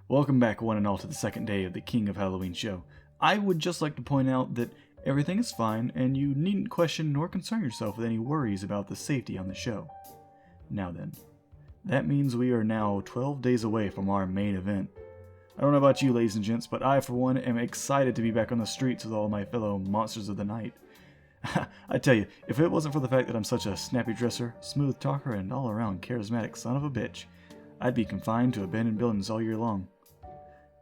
Welcome back, one and all, to the second day of the King of Halloween show. I would just like to point out that everything is fine, and you needn't question nor concern yourself with any worries about the safety on the show. Now then, that means we are now 12 days away from our main event. I don't know about you, ladies and gents, but I, for one, am excited to be back on the streets with all my fellow monsters of the night. I tell you, if it wasn't for the fact that I'm such a snappy dresser, smooth talker, and all-around charismatic son of a bitch, I'd be confined to abandoned buildings all year long.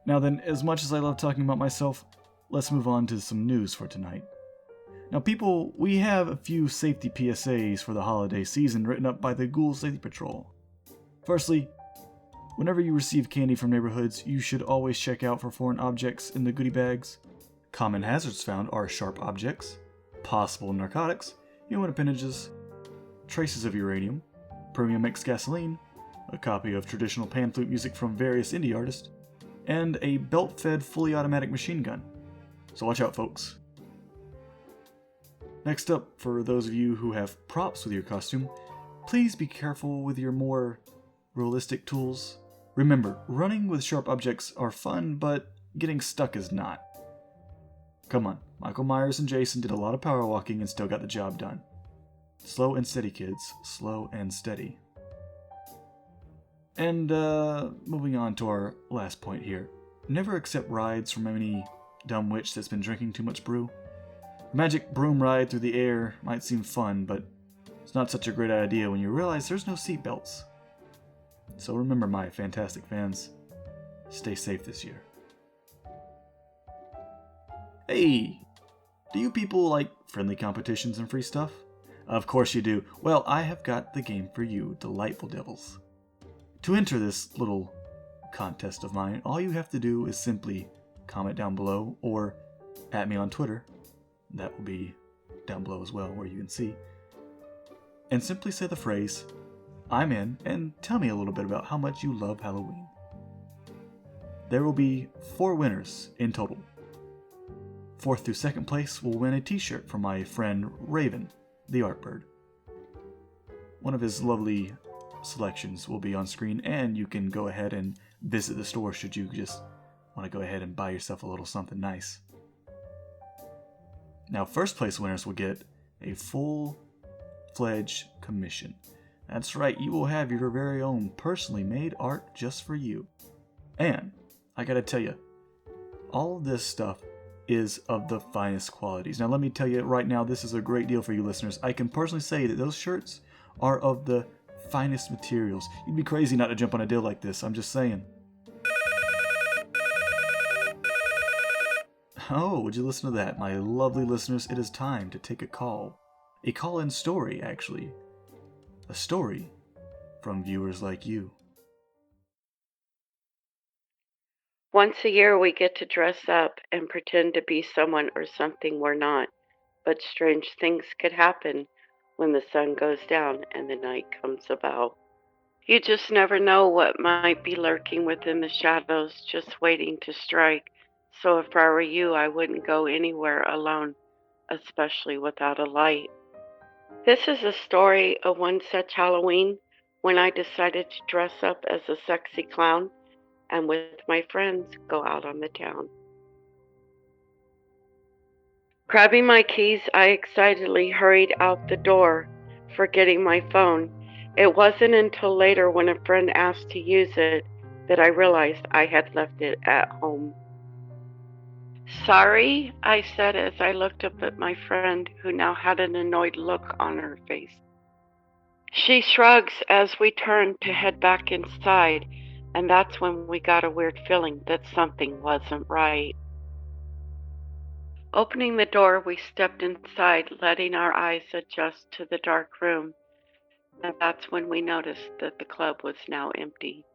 Now then, as much as I love talking about myself, let's move on to some news for tonight. Now people, we have a few safety PSAs for the holiday season written up by the Ghoul Safety Patrol. Firstly, whenever you receive candy from neighborhoods, you should always check out for foreign objects in the goodie bags. Common hazards found are sharp objects, possible narcotics, human appendages, traces of uranium, premium mixed gasoline, a copy of traditional pan flute music from various indie artists, and a belt-fed fully automatic machine gun. So watch out, folks. Next up, for those of you who have props with your costume, please be careful with your more realistic tools. Remember, running with sharp objects are fun, but getting stuck is not. Come on, Michael Myers and Jason did a lot of power walking and still got the job done. Slow and steady, kids. Slow and steady. And, moving on to our last point here. Never accept rides from any dumb witch that's been drinking too much brew. A magic broom ride through the air might seem fun, but it's not such a great idea when you realize there's no seatbelts. So remember, my fantastic fans, stay safe this year. Hey! Do you people like friendly competitions and free stuff? Of course you do. Well, I have got the game for you, delightful devils. To enter this little contest of mine, all you have to do is simply comment down below or at me on Twitter. That will be down below as well, where you can see. And simply say the phrase, "I'm in," and tell me a little bit about how much you love Halloween. There will be 4 winners in total. 4th through 2nd place will win a t-shirt from my friend Raven, the art bird. One of his lovely selections will be on screen, and you can go ahead and visit the store should you just want to go ahead and buy yourself a little something nice. Now, 1st place winners will get a full-fledged commission. That's right, you will have your very own personally made art just for you. And I gotta tell you, all of this stuff is of the finest qualities. Now let me tell you right now, this is a great deal for you listeners. I can personally say that those shirts are of the finest materials. You'd be crazy not to jump on a deal like this, I'm just saying. Oh, would you listen to that, my lovely listeners? It is time to take a call. A call-in story, actually. A story from viewers like you. Once a year we get to dress up and pretend to be someone or something we're not, but strange things could happen when the sun goes down and the night comes about. You just never know what might be lurking within the shadows, just waiting to strike. So if I were you, I wouldn't go anywhere alone, especially without a light. This is a story of one such Halloween when I decided to dress up as a sexy clown and with my friends go out on the town. Grabbing my keys, I excitedly hurried out the door, forgetting my phone. It wasn't until later when a friend asked to use it that I realized I had left it at home. "Sorry," I said as I looked up at my friend, who now had an annoyed look on her face. She shrugs as we turned to head back inside, and that's when we got a weird feeling that something wasn't right. Opening the door, we stepped inside, letting our eyes adjust to the dark room, and that's when we noticed that the club was now empty.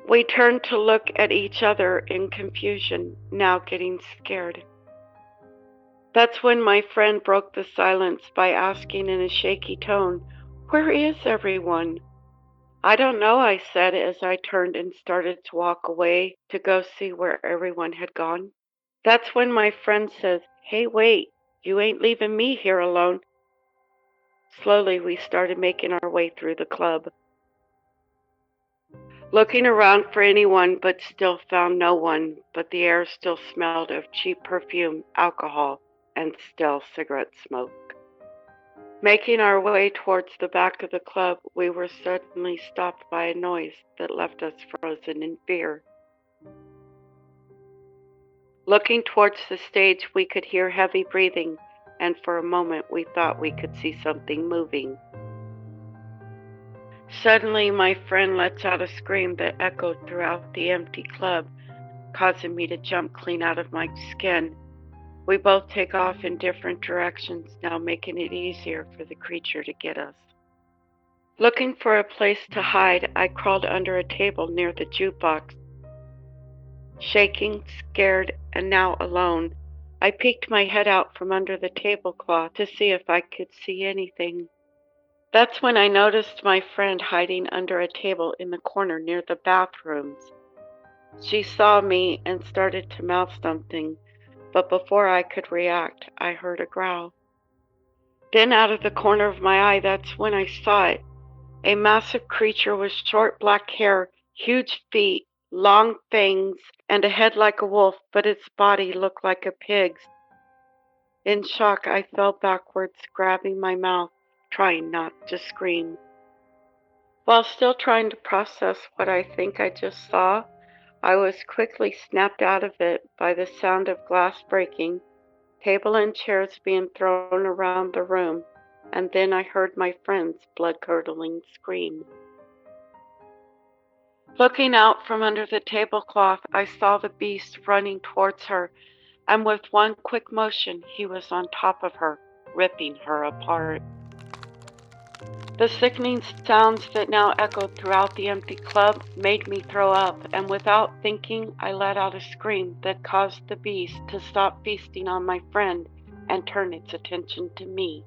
We turned to look at each other in confusion, now getting scared. That's when my friend broke the silence by asking in a shaky tone, "Where is everyone?" "I don't know," I said as I turned and started to walk away to go see where everyone had gone. That's when my friend says, "Hey, wait, you ain't leaving me here alone." Slowly, we started making our way through the club. looking around for anyone but still found no one, but the air still smelled of cheap perfume, alcohol, and still cigarette smoke. Making our way towards the back of the club, we were suddenly stopped by a noise that left us frozen in fear. Looking towards the stage, we could hear heavy breathing, and for a moment we thought we could see something moving. Suddenly, my friend lets out a scream that echoed throughout the empty club, causing me to jump clean out of my skin. We both take off in different directions, now making it easier for the creature to get us. Looking for a place to hide, I crawled under a table near the jukebox. Shaking, scared, and now alone, I peeked my head out from under the tablecloth to see if I could see anything. That's when I noticed my friend hiding under a table in the corner near the bathrooms. She saw me and started to mouth something, but before I could react, I heard a growl. Then out of the corner of my eye, that's when I saw it. A massive creature with short black hair, huge feet, long fangs, and a head like a wolf, but its body looked like a pig's. In shock, I fell backwards, grabbing my mouth, trying not to scream. While still trying to process what I think I just saw, I was quickly snapped out of it by the sound of glass breaking, table and chairs being thrown around the room, and then I heard my friend's blood-curdling scream. Looking out from under the tablecloth, I saw the beast running towards her, and with one quick motion, he was on top of her, ripping her apart. The sickening sounds that now echoed throughout the empty club made me throw up, and without thinking, I let out a scream that caused the beast to stop feasting on my friend and turn its attention to me.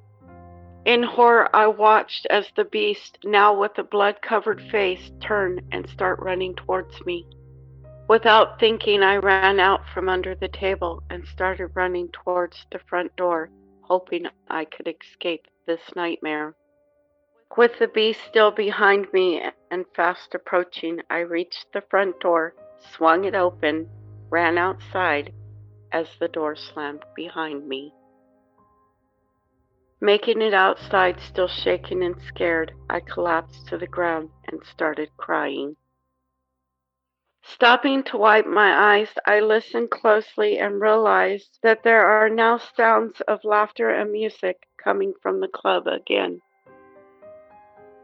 In horror, I watched as the beast, now with a blood-covered face, turn and start running towards me. Without thinking, I ran out from under the table and started running towards the front door, hoping I could escape this nightmare. With the beast still behind me and fast approaching, I reached the front door, swung it open, ran outside as the door slammed behind me. Making it outside, still shaking and scared, I collapsed to the ground and started crying. Stopping to wipe my eyes, I listened closely and realized that there are now sounds of laughter and music coming from the club again.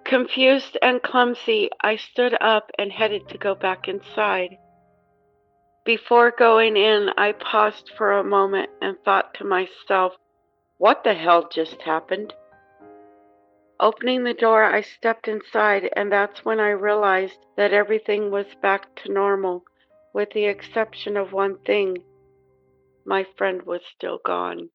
Confused and clumsy, I stood up and headed to go back inside. Before going in, I paused for a moment and thought to myself, what the hell just happened? Opening the door, I stepped inside, and that's when I realized that everything was back to normal, with the exception of one thing. My friend was still gone.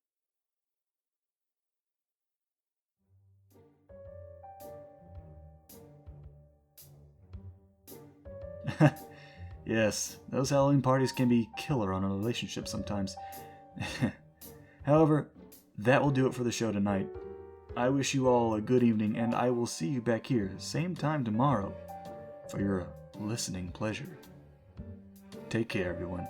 Yes, those Halloween parties can be killer on a relationship sometimes. However, that will do it for the show tonight. I wish you all a good evening, and I will see you back here, same time tomorrow, for your listening pleasure. Take care, everyone.